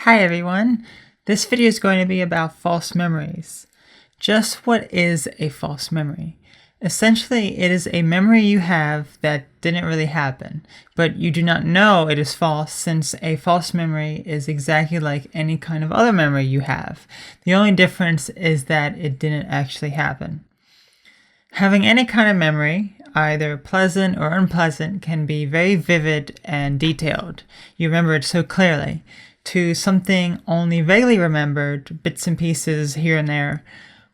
Hi everyone, this video is going to be about false memories. Just what is a false memory? Essentially, it is a memory you have that didn't really happen, but you do not know it is false since a false memory is exactly like any kind of other memory you have. The only difference is that it didn't actually happen. Having any kind of memory, either pleasant or unpleasant, can be very vivid and detailed. You remember it so clearly. To something only vaguely remembered, bits and pieces here and there.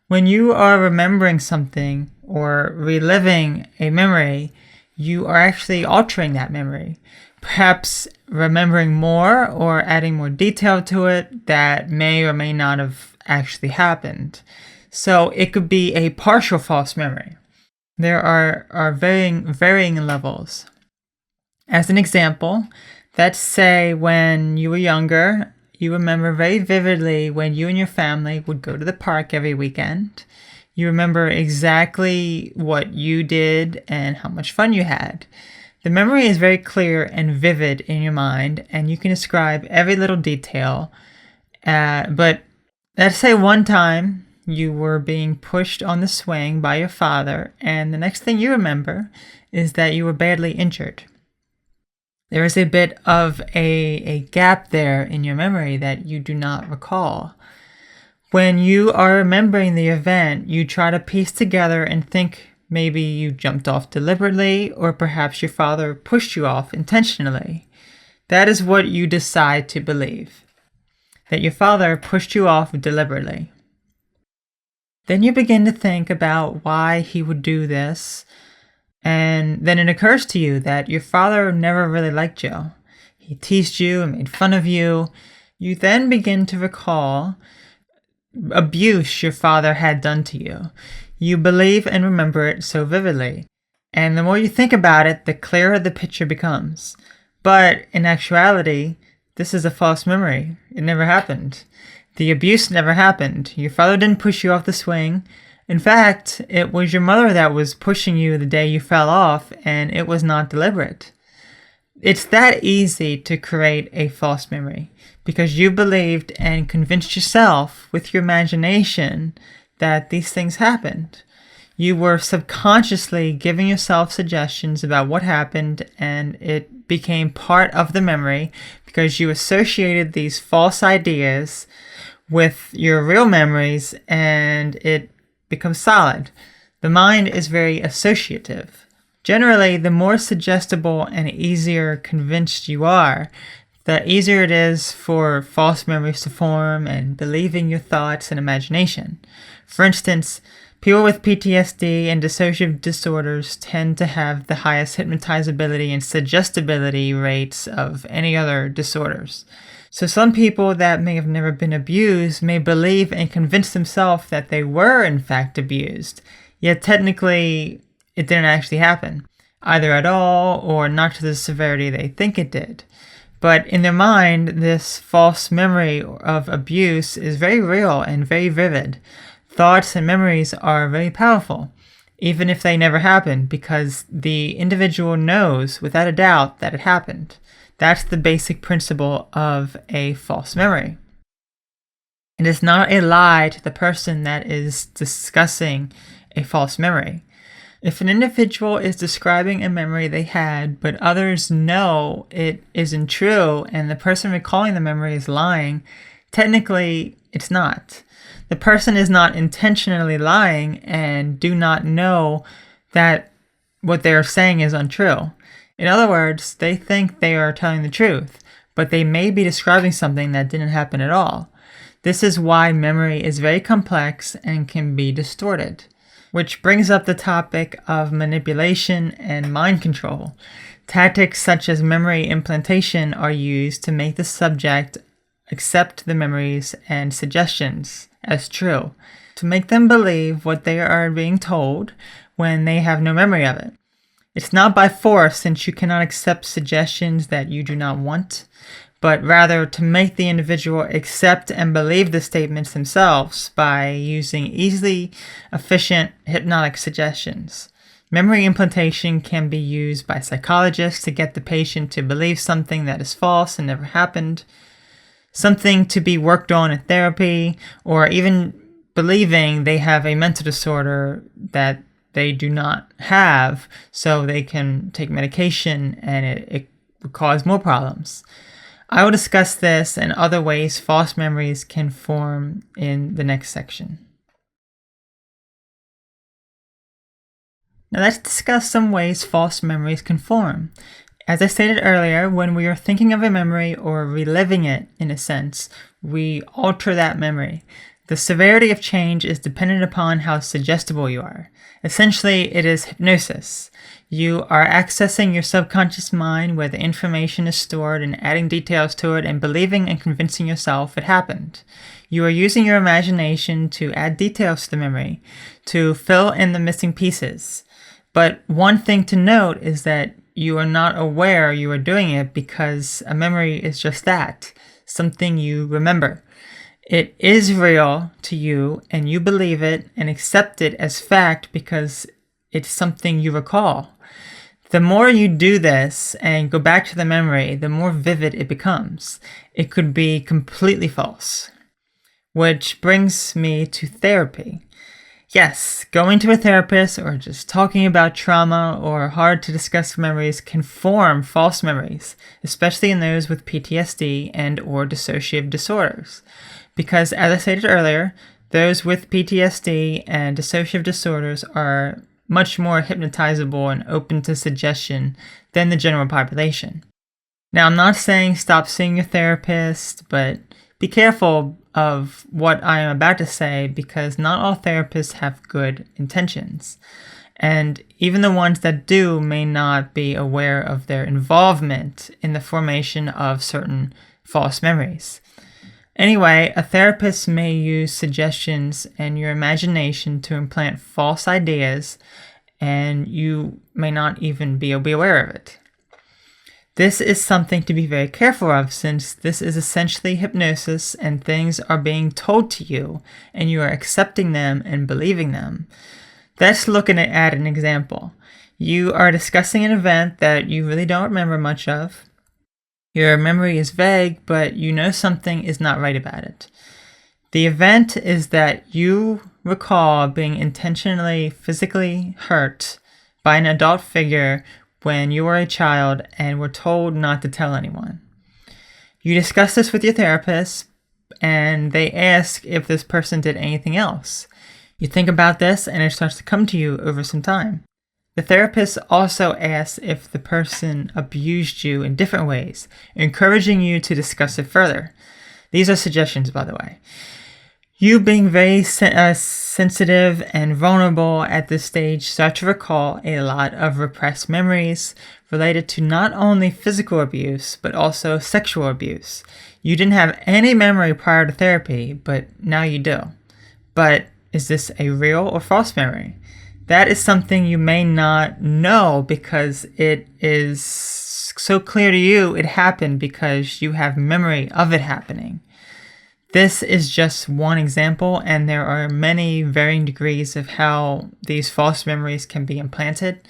When you are remembering something or reliving a memory, you are actually altering that memory. Perhaps remembering more or adding more detail to it that may or may not have actually happened. So it could be a partial false memory. There are varying levels. As an example, let's say when you were younger, you remember very vividly when you and your family would go to the park every weekend. You remember exactly what you did and how much fun you had. The memory is very clear and vivid in your mind, and you can describe every little detail. But let's say one time you were being pushed on the swing by your father, and the next thing you remember is that you were badly injured. There is a bit of a gap there in your memory that you do not recall. When you are remembering the event, you try to piece together and think maybe you jumped off deliberately, or perhaps your father pushed you off intentionally. That is what you decide to believe, that your father pushed you off deliberately. Then you begin to think about why he would do this. And then it occurs to you that your father never really liked you. He teased you and made fun of you. You then begin to recall abuse your father had done to you. You believe and remember it so vividly. And the more you think about it, the clearer the picture becomes. But in actuality, this is a false memory. It never happened. The abuse never happened. Your father didn't push you off the swing. In fact, it was your mother that was pushing you the day you fell off, and it was not deliberate. It's that easy to create a false memory because you believed and convinced yourself with your imagination that these things happened. You were subconsciously giving yourself suggestions about what happened, and it became part of the memory because you associated these false ideas with your real memories, and it becomes solid. The mind is very associative. Generally, the more suggestible and easier convinced you are, the easier it is for false memories to form and believing your thoughts and imagination. For instance, people with PTSD and dissociative disorders tend to have the highest hypnotizability and suggestibility rates of any other disorders. So some people that may have never been abused may believe and convince themselves that they were in fact abused, yet technically it didn't actually happen, either at all or not to the severity they think it did. But in their mind, this false memory of abuse is very real and very vivid. Thoughts and memories are very powerful, even if they never happened, because the individual knows without a doubt that it happened. That's the basic principle of a false memory. It is not a lie to the person that is discussing a false memory. If an individual is describing a memory they had, but others know it isn't true, and the person recalling the memory is lying, technically it's not. The person is not intentionally lying and do not know that what they are saying is untrue. In other words, they think they are telling the truth, but they may be describing something that didn't happen at all. This is why memory is very complex and can be distorted. Which brings up the topic of manipulation and mind control. Tactics such as memory implantation are used to make the subject accept the memories and suggestions as true, to make them believe what they are being told when they have no memory of it. It's not by force, since you cannot accept suggestions that you do not want, but rather to make the individual accept and believe the statements themselves by using easily efficient hypnotic suggestions. Memory implantation can be used by psychologists to get the patient to believe something that is false and never happened. something to be worked on in therapy, or even believing they have a mental disorder that they do not have, so they can take medication and it would cause more problems. I will discuss this and other ways false memories can form in the next section. Now let's discuss some ways false memories can form. As I stated earlier, when we are thinking of a memory or reliving it in a sense, we alter that memory. The severity of change is dependent upon how suggestible you are. Essentially, it is hypnosis. You are accessing your subconscious mind where the information is stored and adding details to it and believing and convincing yourself it happened. You are using your imagination to add details to the memory, to fill in the missing pieces. But one thing to note is that you are not aware you are doing it because a memory is just that, something you remember. It is real to you and you believe it and accept it as fact because it's something you recall. The more you do this and go back to the memory, the more vivid it becomes. It could be completely false. Which brings me to therapy. Yes, going to a therapist or just talking about trauma or hard to discuss memories can form false memories, especially in those with PTSD and or dissociative disorders. Because as I stated earlier, those with PTSD and dissociative disorders are much more hypnotizable and open to suggestion than the general population. Now, I'm not saying stop seeing your therapist, but be careful of what I am about to say because not all therapists have good intentions. And even the ones that do may not be aware of their involvement in the formation of certain false memories. Anyway, a therapist may use suggestions and your imagination to implant false ideas, and you may not even be aware of it. This is something to be very careful of since this is essentially hypnosis and things are being told to you and you are accepting them and believing them. Let's look at an example. You are discussing an event that you really don't remember much of. Your memory is vague, but you know something is not right about it. The event is that you recall being intentionally physically hurt by an adult figure when you were a child and were told not to tell anyone. You discuss this with your therapist and they ask if this person did anything else. You think about this and it starts to come to you over some time. The therapist also asks if the person abused you in different ways, encouraging you to discuss it further. These are suggestions, by the way. You being very sensitive and vulnerable at this stage start to recall a lot of repressed memories related to not only physical abuse, but also sexual abuse. You didn't have any memory prior to therapy, but now you do. But is this a real or false memory? That is something you may not know because it is so clear to you it happened because you have memory of it happening. This is just one example, and there are many varying degrees of how these false memories can be implanted.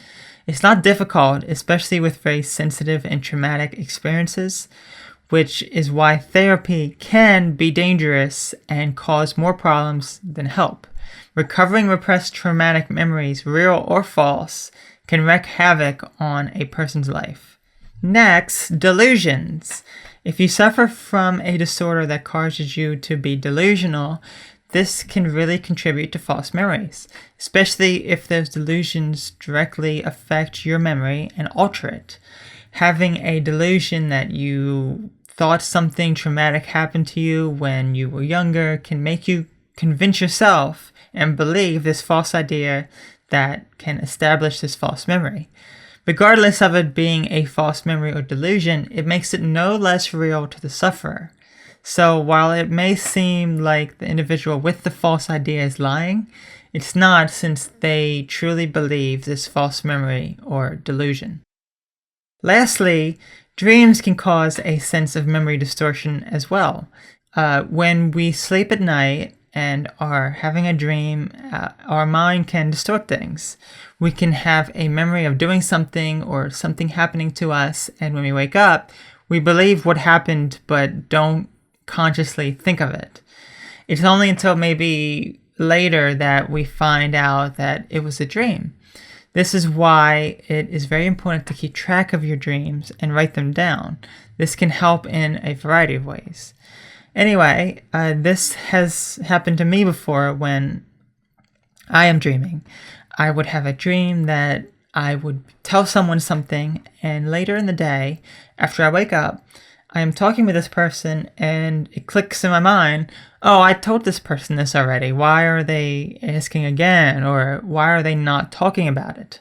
It's not difficult, especially with very sensitive and traumatic experiences, which is why therapy can be dangerous and cause more problems than help. Recovering repressed traumatic memories, real or false, can wreak havoc on a person's life. Next, delusions. If you suffer from a disorder that causes you to be delusional, this can really contribute to false memories, especially if those delusions directly affect your memory and alter it. Having a delusion that you thought something traumatic happened to you when you were younger can make you convince yourself and believe this false idea that can establish this false memory. Regardless of it being a false memory or delusion, it makes it no less real to the sufferer. So while it may seem like the individual with the false idea is lying, it's not, since they truly believe this false memory or delusion. Lastly, dreams can cause a sense of memory distortion as well. When we sleep at night and are having a dream, our mind can distort things. We can have a memory of doing something or something happening to us, and when we wake up, we believe what happened but don't consciously think of it. It's only until maybe later that we find out that it was a dream. This is why it is very important to keep track of your dreams and write them down. This can help in a variety of ways. Anyway, this has happened to me before when I am dreaming. I would have a dream that I would tell someone something, and later in the day, after I wake up, I am talking with this person and it clicks in my mind, oh, I told this person this already. Why are they asking again? Or why are they not talking about it?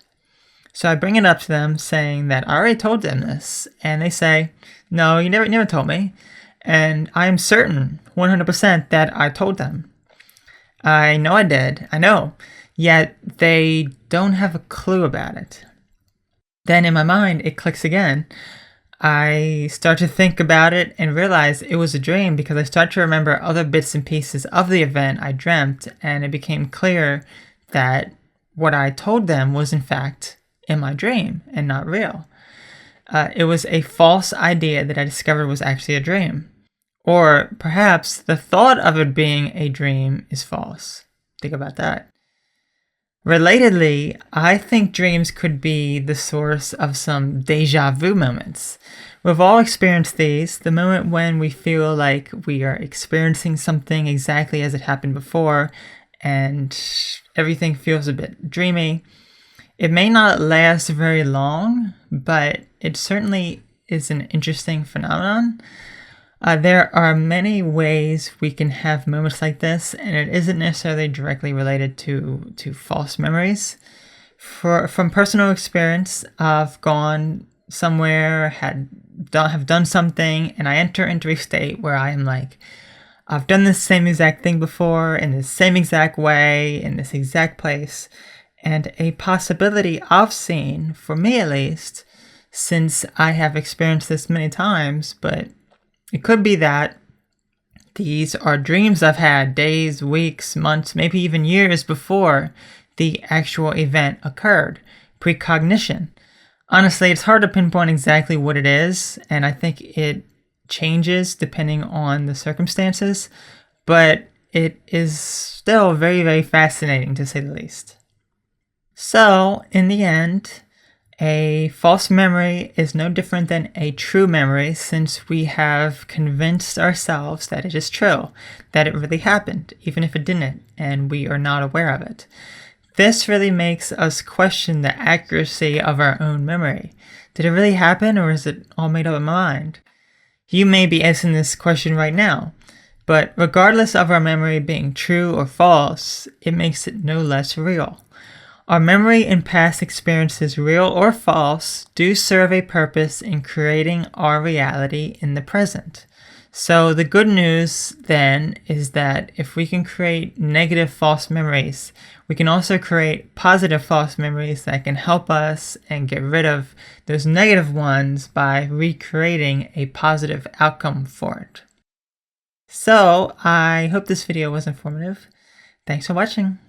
So I bring it up to them saying that I already told them this. And they say, no, you never told me. And I am certain 100% that I told them. I know I did. I know. Yet they don't have a clue about it. Then in my mind, it clicks again. I start to think about it and realize it was a dream because I start to remember other bits and pieces of the event I dreamt, and it became clear that what I told them was in fact in my dream and not real. It was a false idea that I discovered was actually a dream. Or perhaps the thought of it being a dream is false. Think about that. Relatedly, I think dreams could be the source of some deja vu moments. We've all experienced these, the moment when we feel like we are experiencing something exactly as it happened before, and everything feels a bit dreamy. It may not last very long, but it certainly is an interesting phenomenon. There are many ways we can have moments like this, and it isn't necessarily directly related to false memories. From personal experience, I've gone somewhere, have done something, and I enter into a state where I am like, I've done this same exact thing before, in the same exact way, in this exact place, and a possibility I've seen, for me at least, since I have experienced this many times, but it could be that these are dreams I've had days, weeks, months, maybe even years before the actual event occurred. Precognition. Honestly, it's hard to pinpoint exactly what it is, and I think it changes depending on the circumstances, but it is still very, very fascinating to say the least. So, in the end, a false memory is no different than a true memory since we have convinced ourselves that it is true, that it really happened, even if it didn't, and we are not aware of it. This really makes us question the accuracy of our own memory. Did it really happen, or is it all made up in my mind? You may be asking this question right now, but regardless of our memory being true or false, it makes it no less real. Our memory and past experiences, real or false, do serve a purpose in creating our reality in the present. So the good news then is that if we can create negative false memories, we can also create positive false memories that can help us and get rid of those negative ones by recreating a positive outcome for it. So I hope this video was informative. Thanks for watching.